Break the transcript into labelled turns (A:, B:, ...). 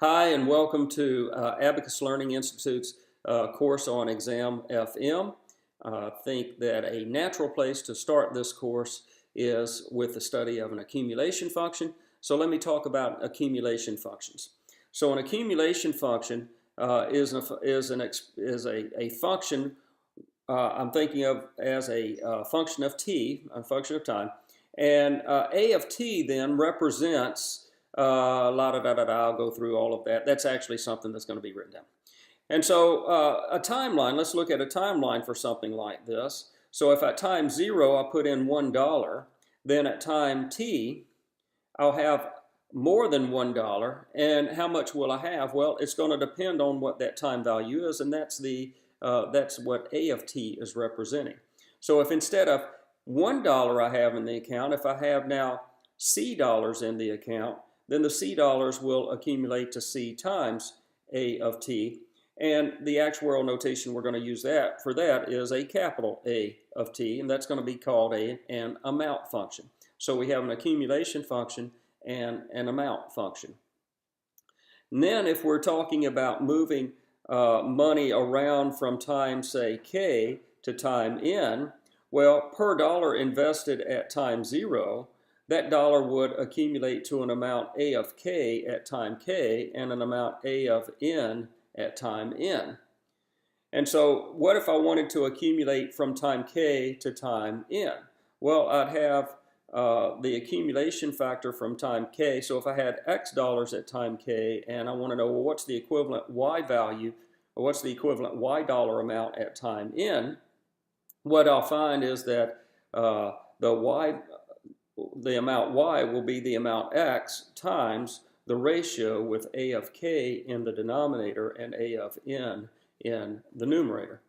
A: Hi, and welcome to Abacus Learning Institute's course on Exam FM. I think that a natural place to start this course is with the study of an accumulation function. So let me talk about accumulation functions. So an accumulation function is a function I'm thinking of as a function of t, a function of time. And a of t then represents I'll go through all of that. That's actually something that's going to be written down. And so a timeline, let's look at a timeline for something like this. So if at time 0 I put in $1, then at time t I'll have more than $1. And how much will I have? Well, it's going to depend on what that time value is, and that's what a of t is representing. So if instead of $1 I have in the account, if I have now C dollars in the account, then the C dollars will accumulate to C times A of t. And the actuarial notation we're going to use for that is a capital A of t, and that's going to be called an amount function. So we have an accumulation function and an amount function. And then if we're talking about moving money around from time, say, k to time n, well, per dollar invested at time 0, that dollar would accumulate to an amount A of k at time k and an amount A of n at time n. And so what if I wanted to accumulate from time k to time n? Well, I'd have the accumulation factor from time k. So if I had X dollars at time k and I want to know, well, what's the equivalent Y value, or what's the equivalent Y dollar amount at time n, what I'll find is that the amount Y will be the amount X times the ratio with A of k in the denominator and A of n in the numerator.